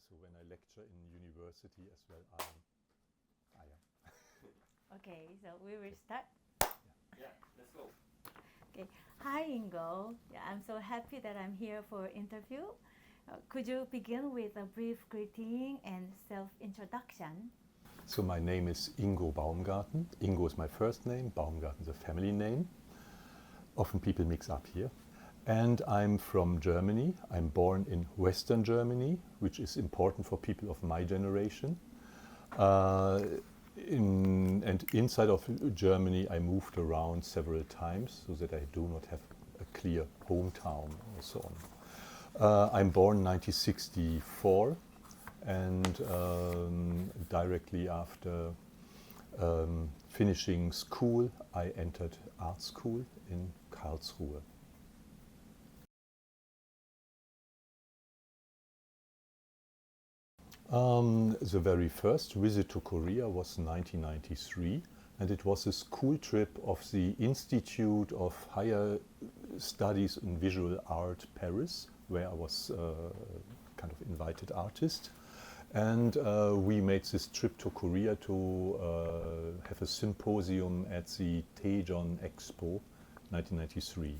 So when I lecture in university as well, Okay, so we will start. Yeah, let's go. Okay. Hi, Ingo. Yeah, I'm so happy that I'm here for interview. Could you begin with a brief greeting and self-introduction? So my name is Ingo Baumgarten. Ingo is my first name, Baumgarten is a family name. Often people mix up here. And I'm from Germany. I'm born in Western Germany, which is important for people of my generation. And inside of Germany, I moved around several times so that I do not have a clear hometown and so on. I'm born 1964, and directly after finishing school, I entered art school in Karlsruhe. The very first visit to Korea was 1993, and it was a school trip of the Institute of Higher Studies in Visual Art Paris, where I was kind of invited artist. And we made this trip to Korea to have a symposium at the Daejeon Expo 1993.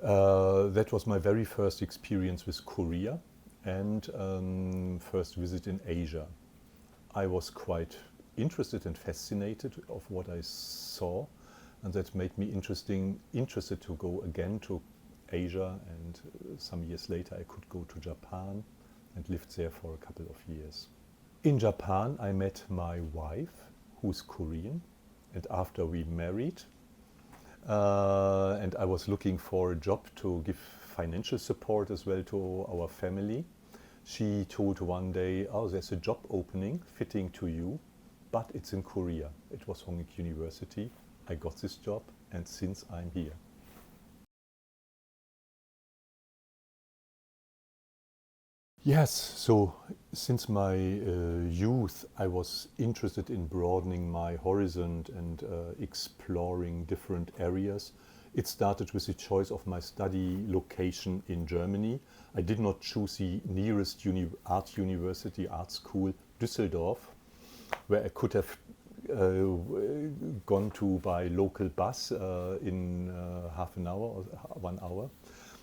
That was my very first experience with Korea and first visit in Asia. I was quite interested and fascinated of what I saw, and that made me interested to go again to Asia, and some years later I could go to Japan and lived there for a couple of years. In Japan I met my wife, who's Korean, and after we married and I was looking for a job to give financial support as well to our family. She told one day, oh, there's a job opening fitting to you, but it's in Korea. It was Hongik University. I got this job, and since I'm here. Yes, so since my youth I was interested in broadening my horizon and exploring different areas. It started with the choice of my study location in Germany. I did not choose the nearest art university, art school, Düsseldorf, where I could have gone to by local bus in half an hour or 1 hour.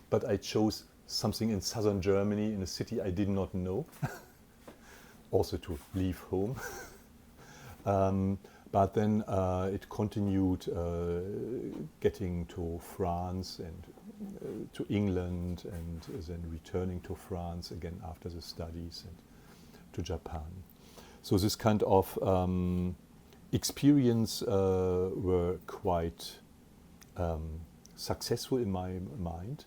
But I chose something in southern Germany, in a city I did not know, also to leave home. But then it continued getting to France and to England, and then returning to France again after the studies, and to Japan. So this kind of experience were quite successful in my mind.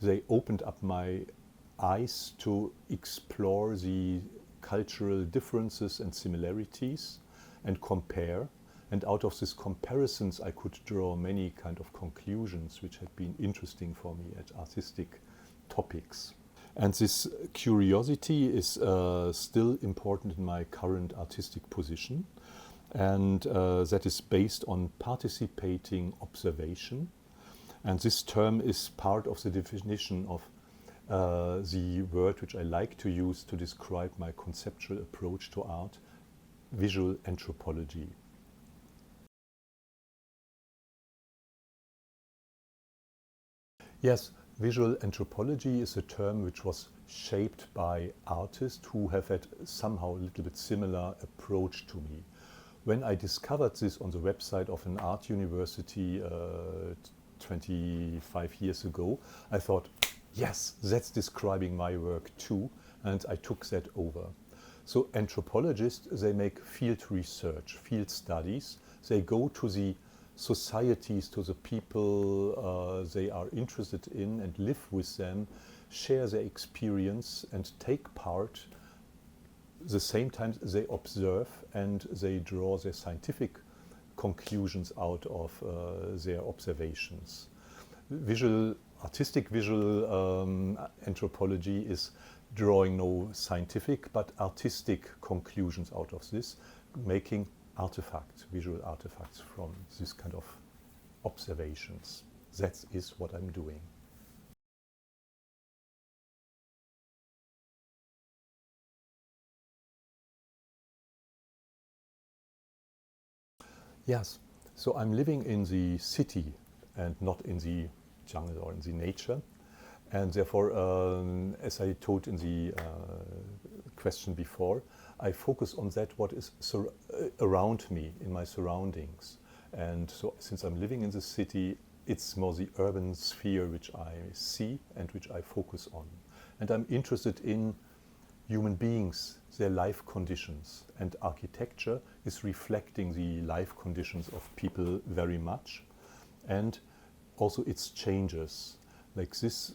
They opened up my eyes to explore the cultural differences and similarities and compare. And out of these comparisons I could draw many kind of conclusions which had been interesting for me at artistic topics. And this curiosity is still important in my current artistic position. And that is based on participating observation. And this term is part of the definition of the word which I like to use to describe my conceptual approach to art, visual anthropology. Yes, visual anthropology is a term which was shaped by artists who have had somehow a little bit similar approach to me. When I discovered this on the website of an art university 25 years ago, I thought, yes, that's describing my work too, and I took that over. So anthropologists, they make field research, field studies. They go to the societies, to the people they are interested in, and live with them, share their experience and take part. At the same time they observe and they draw their scientific conclusions out of their observations. Artistic visual anthropology is drawing no scientific but artistic conclusions out of this, making artifacts, visual artifacts from this kind of observations. That is what I'm doing. Yes, so I'm living in the city and not in the jungle or in the nature. And therefore, as I told in the question before, I focus on that what is around me, in my surroundings. And so since I'm living in the city, it's more the urban sphere which I see and which I focus on. And I'm interested in human beings, their life conditions. And architecture is reflecting the life conditions of people very much. And also its changes. Like this,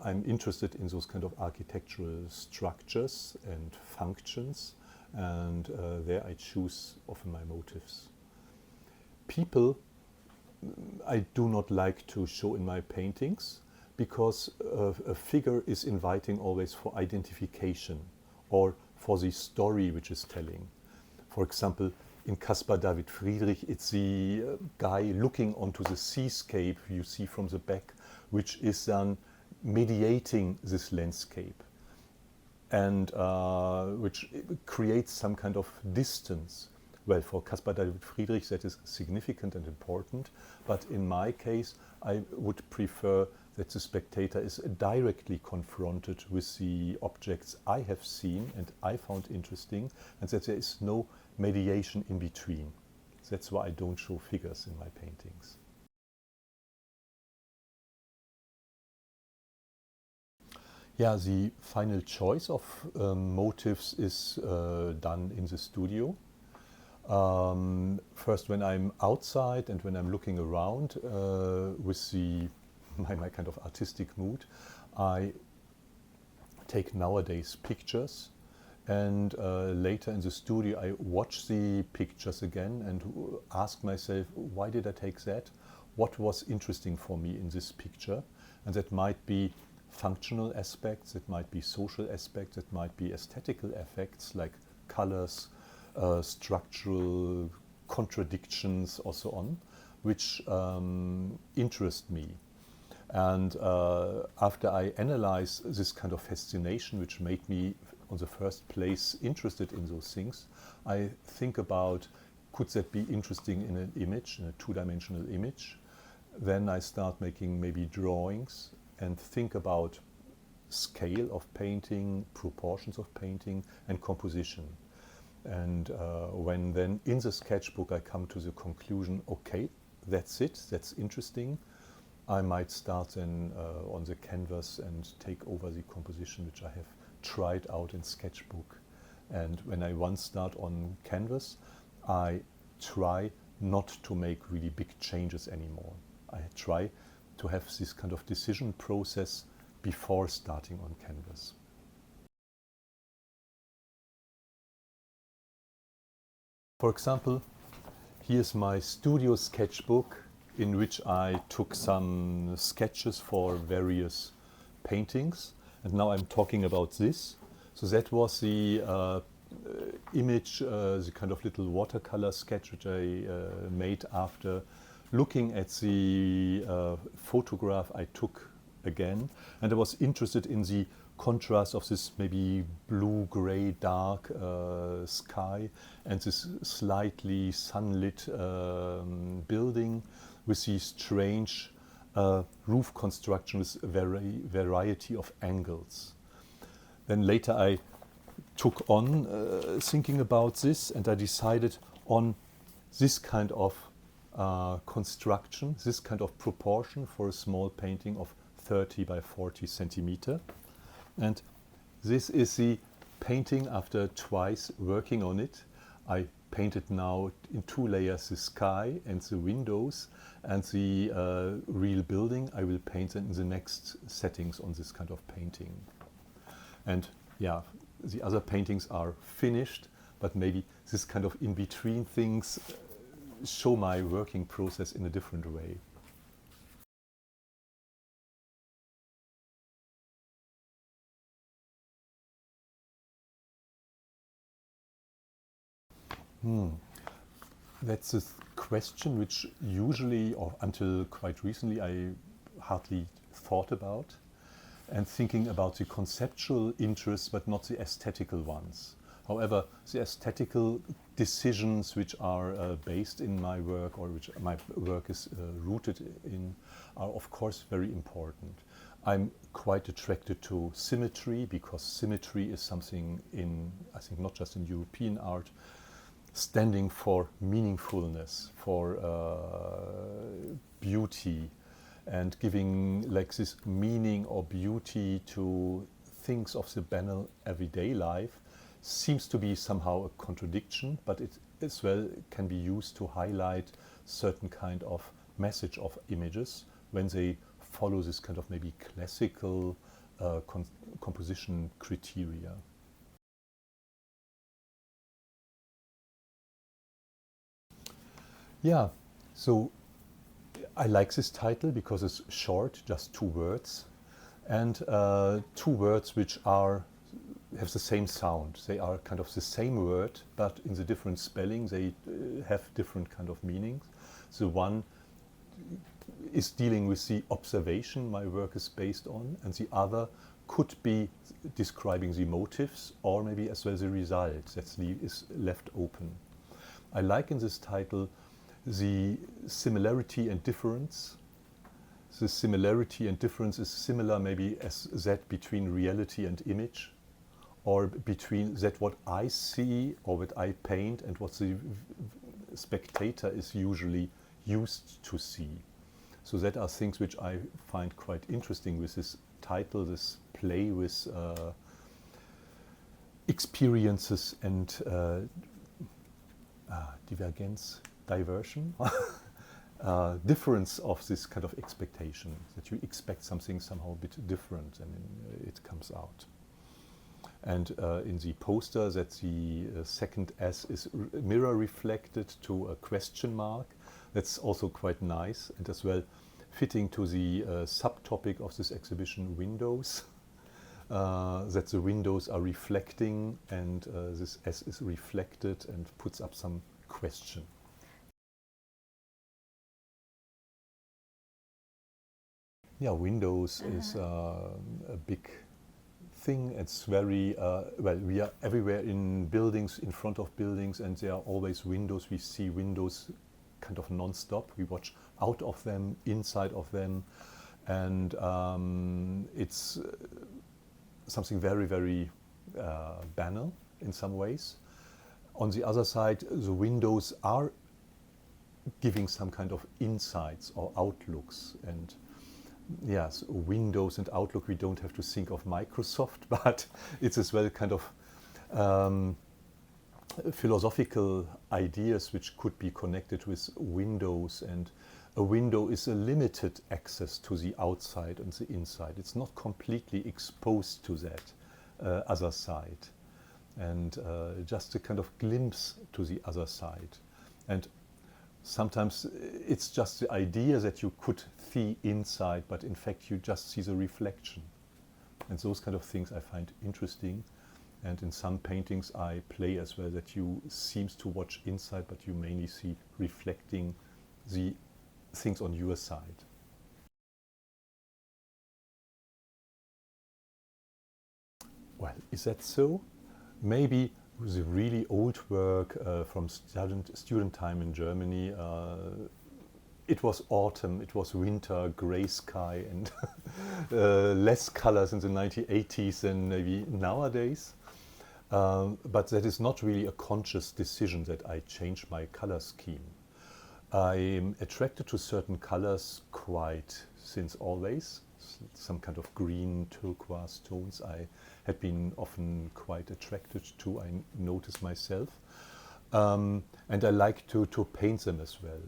I'm interested in those kind of architectural structures and functions, and there I choose often my motifs. People I do not like to show in my paintings because a figure is inviting always for identification or for the story which is telling. For example, in Caspar David Friedrich, it's the guy looking onto the seascape you see from the back, which is then mediating this landscape and which creates some kind of distance. Well, for Caspar David Friedrich that is significant and important, but in my case I would prefer that the spectator is directly confronted with the objects I have seen and I found interesting, and that there is no mediation in between. That's why I don't show figures in my paintings. Yeah, the final choice of motifs is done in the studio. First, when I'm outside and when I'm looking around with my kind of artistic mood, I take nowadays pictures, and later in the studio I watch the pictures again and ask myself, why did I take that? What was interesting for me in this picture? And that might be functional aspects, it might be social aspects, it might be aesthetical effects like colors, structural contradictions or so on, which interest me. And after I analyze this kind of fascination which made me on the first place interested in those things, I think about, could that be interesting in an image, in a two-dimensional image? Then I start making maybe drawings and think about scale of painting, proportions of painting, and composition. And when then in the sketchbook I come to the conclusion, okay, that's it, that's interesting, I might start then on the canvas and take over the composition which I have tried out in sketchbook. And when I once start on canvas, I try not to make really big changes anymore. I try to have this kind of decision process before starting on canvas. For example, here's my studio sketchbook in which I took some sketches for various paintings, and now I'm talking about this. So that was the image, the kind of little watercolor sketch which I made after looking at the photograph I took again, and I was interested in the contrast of this maybe blue-gray dark sky and this slightly sunlit building with these strange roof construction with a variety of angles. Then later I took on thinking about this, and I decided on this kind of construction, this kind of proportion for a small painting of 30 by 40 centimeter. And this is the painting after twice working on it. I painted now in 2 layers the sky and the windows, and the real building I will paint in the next settings on this kind of painting. And yeah, the other paintings are finished, but maybe this kind of in-between things show my working process in a different way. That's a question which usually, or until quite recently, I hardly thought about, and thinking about the conceptual interests but not the aesthetical ones. However, the aesthetical decisions which are based in my work, or which my work is rooted in, are of course very important. I'm quite attracted to symmetry, because symmetry is something in, I think, not just in European art, standing for meaningfulness, for beauty, and giving like this meaning or beauty to things of the banal everyday life seems to be somehow a contradiction, but it as well can be used to highlight certain kind of message of images when they follow this kind of maybe classical composition criteria. Yeah, so I like this title because it's short, just 2 words, and 2 words which have the same sound. They are kind of the same word, but in the different spelling they have different kind of meanings. The one is dealing with the observation my work is based on, and the other could be describing the motives, or maybe as well the result that is left open. I like in this title the similarity and difference. The similarity and difference is similar maybe as that between reality and image, or between that what I see or what I paint and what the spectator is usually used to see. So that are things which I find quite interesting with this title, this play with experiences and diversion, difference of this kind of expectation, that you expect something somehow a bit different and it comes out. And in the poster, that the second S is mirror reflected to a question mark. That's also quite nice, and as well fitting to the subtopic of this exhibition, windows. That the windows are reflecting, and this S is reflected and puts up some question. Yeah, windows is a big thing. It's very, well, we are everywhere in buildings, in front of buildings, and there are always windows. We see windows kind of non-stop. We watch out of them, inside of them, and it's something very, very banal in some ways. On the other side, the windows are giving some kind of insights or outlooks, and yes, windows and outlook, we don't have to think of Microsoft, but it's as well kind of philosophical ideas which could be connected with windows, and a window is a limited access to the outside and the inside. It's not completely exposed to that other side, and just a kind of glimpse to the other side. And sometimes it's just the idea that you could see inside, but in fact you just see the reflection. And those kind of things I find interesting. And in some paintings I play as well, that you seems to watch inside, but you mainly see reflecting the things on your side. Well, is that so? Maybe with a really old work from student time in Germany, it was autumn, it was winter, grey sky, and less colors in the 1980s than maybe nowadays. But that is not really a conscious decision that I change my color scheme. I'm attracted to certain colors quite since always. Some kind of green, turquoise tones I had been often quite attracted to, I notice myself. And I like to paint them as well.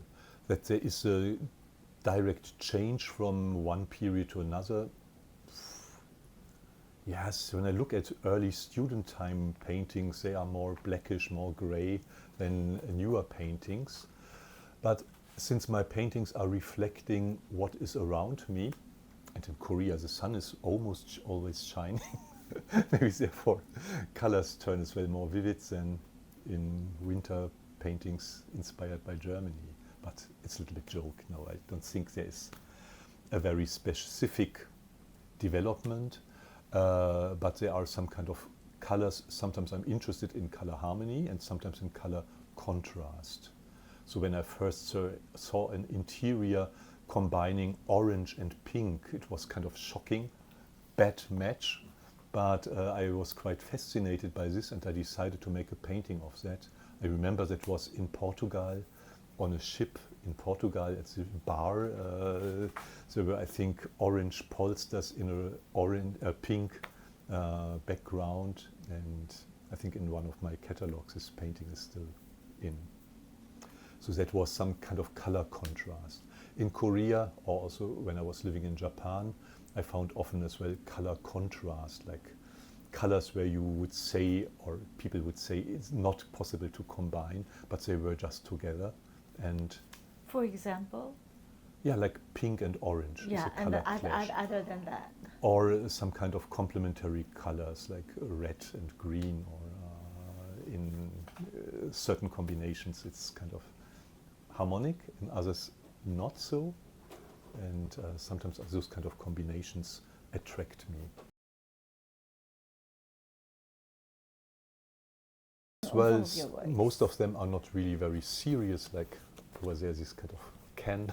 That there is a direct change from one period to another. Yes, when I look at early student time paintings, they are more blackish, more gray than newer paintings. But since my paintings are reflecting what is around me, and in Korea the sun is almost always shining, maybe therefore colors turn as well more vivid than in winter paintings inspired by Germany. But it's a little bit joke. No, I don't think there is a very specific development, but there are some kind of colors, sometimes I'm interested in color harmony and sometimes in color contrast. So when I first saw an interior combining orange and pink, it was kind of shocking, bad match, but I was quite fascinated by this and I decided to make a painting of that. I remember that was in Portugal, on a ship in Portugal at the bar. There were, I think, orange polsters in a pink background, and I think in one of my catalogs this painting is still in. So that was some kind of color contrast. In Korea, or also when I was living in Japan, I found often as well color contrast, like colors where you would say, or people would say, it's not possible to combine, but they were just together. And for example? Yeah, like pink and orange. Yeah, is a and color clash. other than that? Or some kind of complementary colors like red and green, or in certain combinations it's kind of harmonic, in others not so. And sometimes those kind of combinations attract me. As well, most of them are not really very serious, like over there this kind of can.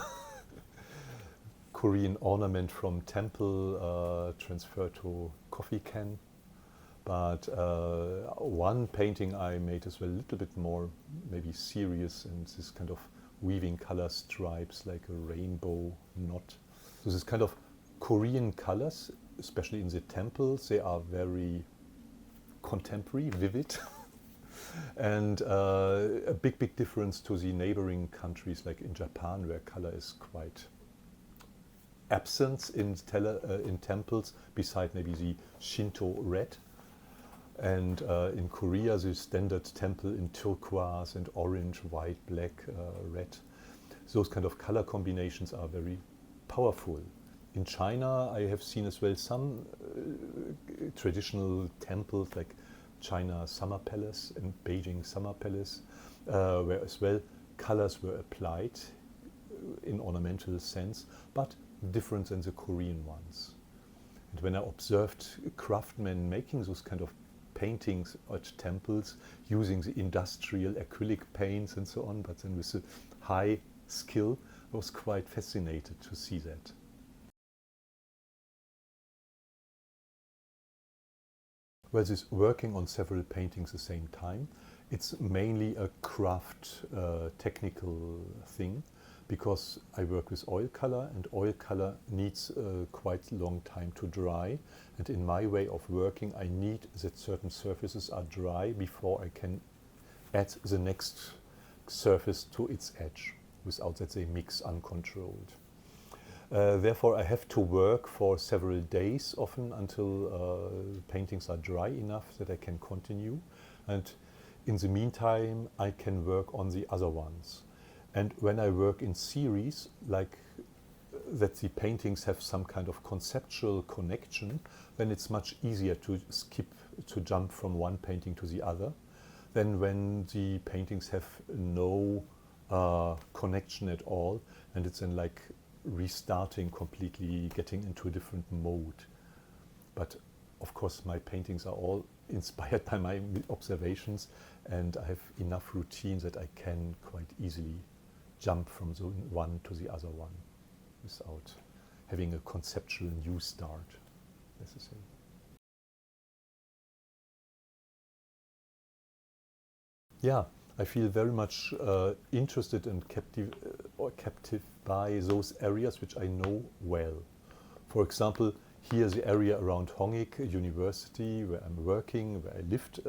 Korean ornament from temple transferred to coffee can. But one painting I made as well a little bit more maybe serious, and this kind of weaving color stripes like a rainbow knot. So this kind of Korean colors, especially in the temples, they are very contemporary, vivid. And a big difference to the neighboring countries like in Japan, where color is quite absent in temples, beside maybe the Shinto red. And in Korea, the standard temple in turquoise and orange, white, black, red. Those kind of color combinations are very powerful. In China, I have seen as well some traditional temples like China Summer Palace and Beijing Summer Palace, where as well colors were applied in ornamental sense, but different than the Korean ones. And when I observed craftsmen making those kind of paintings at temples using the industrial acrylic paints and so on, but then with a high skill, I was quite fascinated to see that. Well, this working on several paintings at the same time, it's mainly a craft technical thing, because I work with oil color, and oil color needs quite a long time to dry. And in my way of working, I need that certain surfaces are dry before I can add the next surface to its edge, without that they mix uncontrolled. Therefore, I have to work for several days often until paintings are dry enough that I can continue. And in the meantime, I can work on the other ones. And when I work in series, like that the paintings have some kind of conceptual connection, then it's much easier to jump from one painting to the other, than when the paintings have no connection at all, and it's then like restarting completely, getting into a different mode. But of course my paintings are all inspired by my observations, and I have enough routine that I can quite easily jump from the one to the other one without having a conceptual new start necessary. Yeah, I feel very much interested and captive by those areas which I know well. For example, here the area around Hongik University, where I'm working, where I lived,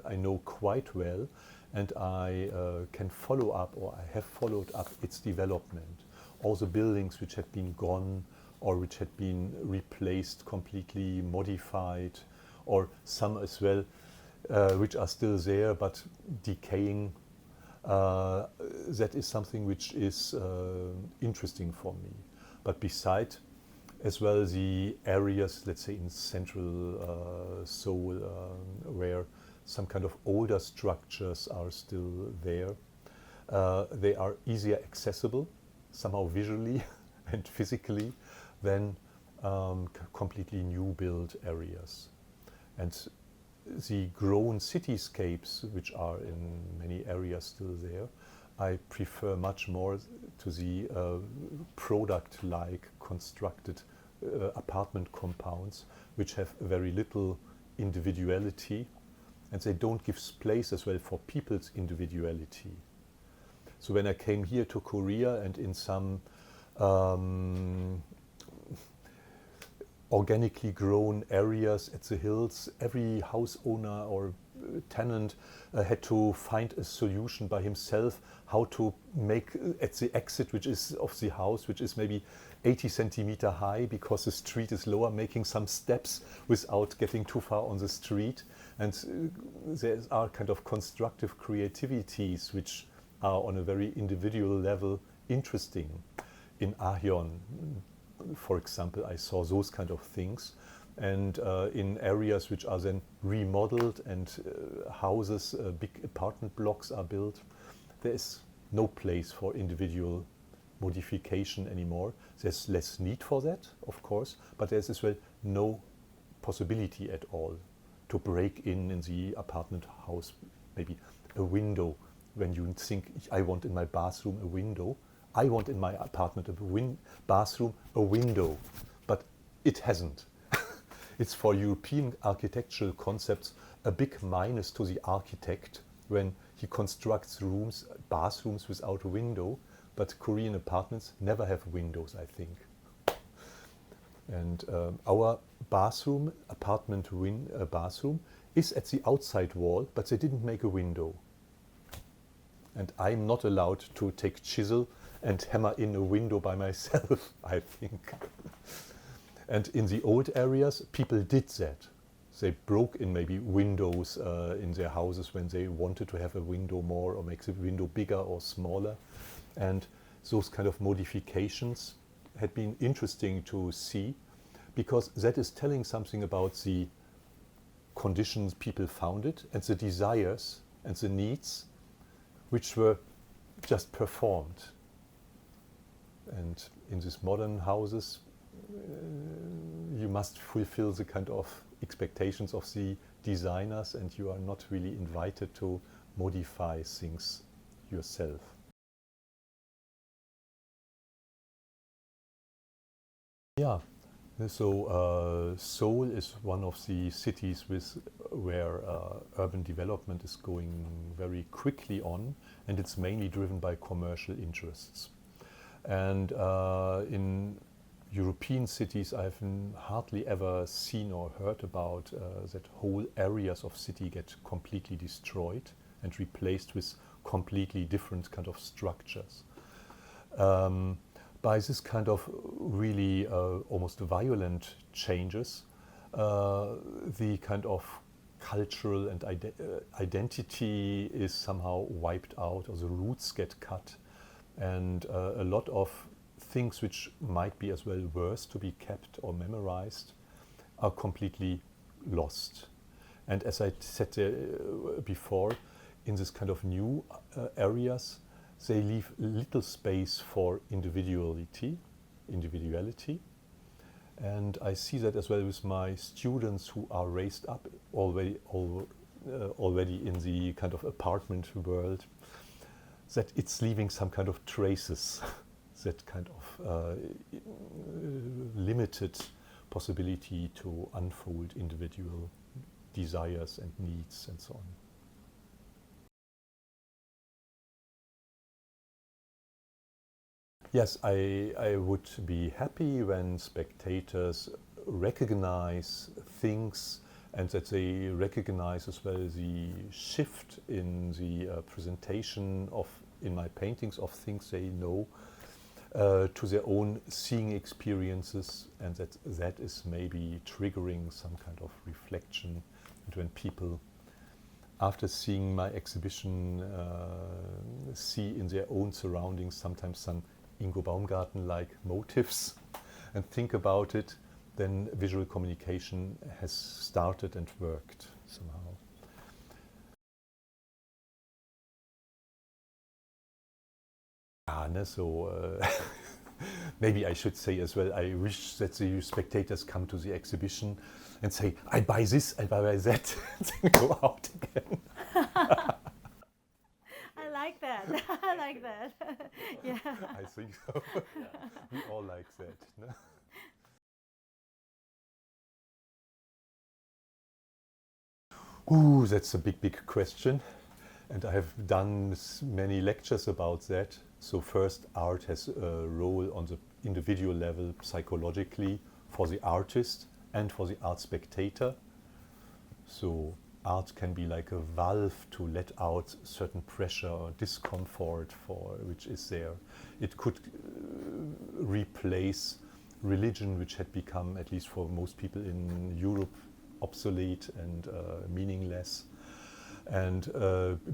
I know quite well, and I can follow up, or I have followed up its development. All the buildings which had been gone, or which had been replaced, completely modified, or some as well which are still there but decaying. That is something which is interesting for me. But beside as well the areas, let's say in central Seoul, where some kind of older structures are still there. They are easier accessible, somehow visually and physically, than completely new build areas. And the grown cityscapes, which are in many areas still there, I prefer much more to the product-like constructed apartment compounds, which have very little individuality, and they don't give space as well for people's individuality. So when I came here to Korea, and in some organically grown areas at the hills, every house owner or tenant had to find a solution by himself how to make at the exit, which is of the house, which is maybe 80 centimeter high because the street is lower, making some steps without getting too far on the street. And there are kind of constructive creativities which are on a very individual level interesting. In Ahyeon, for example, I saw those kind of things, and in areas which are then remodeled and houses, big apartment blocks are built, there is no place for individual modification anymore. There's less need for that, of course, but there's as well no possibility at all to break in the apartment house, maybe a window. When you think, I want in my bathroom a window, I want in my apartment bathroom a window, but it hasn't. It's for European architectural concepts a big minus to the architect when he constructs rooms, bathrooms without a window, but Korean apartments never have windows, I think. And our bathroom, bathroom, is at the outside wall, but they didn't make a window. And I'm not allowed to take chisel and hammer in a window by myself, I think. And in the old areas, people did that. They broke in maybe windows in their houses when they wanted to have a window more or make the window bigger or smaller. And those kind of modifications had been interesting to see, because that is telling something about the conditions people found it and the desires and the needs which were just performed. And in these modern houses, you must fulfill the kind of expectations of the designers, and you are not really invited to modify things yourself. Yeah, so Seoul is one of the cities where urban development is going very quickly on, and it's mainly driven by commercial interests. And in European cities, I've hardly ever seen or heard about that whole areas of city get completely destroyed and replaced with completely different kind of structures. By this kind of really almost violent changes, the kind of cultural and identity is somehow wiped out, or the roots get cut, and a lot of things which might be as well worth to be kept or memorized are completely lost. And as I said before, in this kind of new areas, they leave little space for individuality. And I see that as well with my students who are raised up already in the kind of apartment world, that it's leaving some kind of traces, that kind of limited possibility to unfold individual desires and needs and so on. Yes, I would be happy when spectators recognize things, and that they recognize as well the shift in the presentation in my paintings of things they know to their own seeing experiences, and that is maybe triggering some kind of reflection. And when people, after seeing my exhibition, see in their own surroundings sometimes some Ingo Baumgarten-like motifs and think about it, then visual communication has started and worked somehow. Ja, ne, so Maybe I should say as well, I wish that the spectators come to the exhibition and say, I buy this, I buy that, and then go out again. I like that. I like that. Yeah. I think so. We all like that. No? Ooh, that's a big, big question. And I have done many lectures about that. So first, art has a role on the individual level psychologically for the artist and for the art spectator. So art can be like a valve to let out certain pressure or discomfort for which is there. It could replace religion, which had become, at least for most people in Europe, obsolete and meaningless, and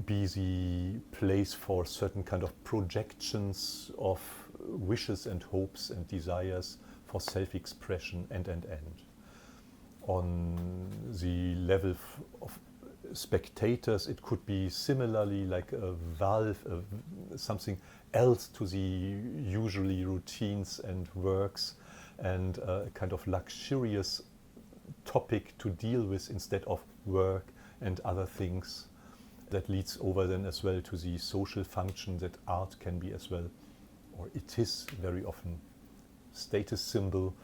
be the place for certain kind of projections of wishes and hopes and desires for self-expression and. On the level of spectators, it could be similarly like a valve, something else to the usually routines and works, and a kind of luxurious topic to deal with instead of work and other things. That leads over then as well to the social function that art can be as well, or it is very often, status symbol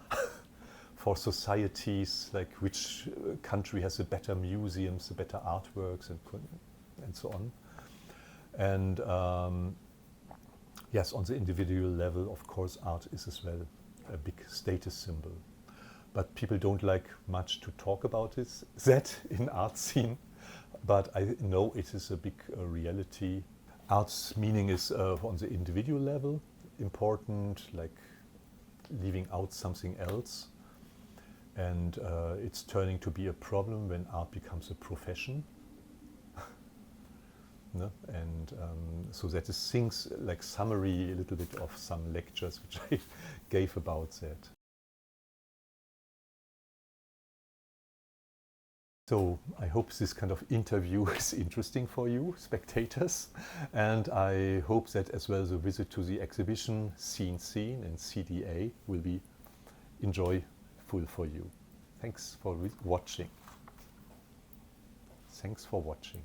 for societies, like which country has the better museums, the better artworks, and so on. And yes, on the individual level, of course, art is as well a big status symbol. But people don't like much to talk about that in art scene. But I know it is a big reality. Art's meaning is on the individual level important, like leaving out something else. And it's turning to be a problem when art becomes a profession. No? And so that is things like summary a little bit of some lectures which I gave about that. So I hope this kind of interview is interesting for you, spectators. And I hope that as well the visit to the exhibition Scene and CDA will be enjoyable for you. Thanks for watching. Thanks for watching.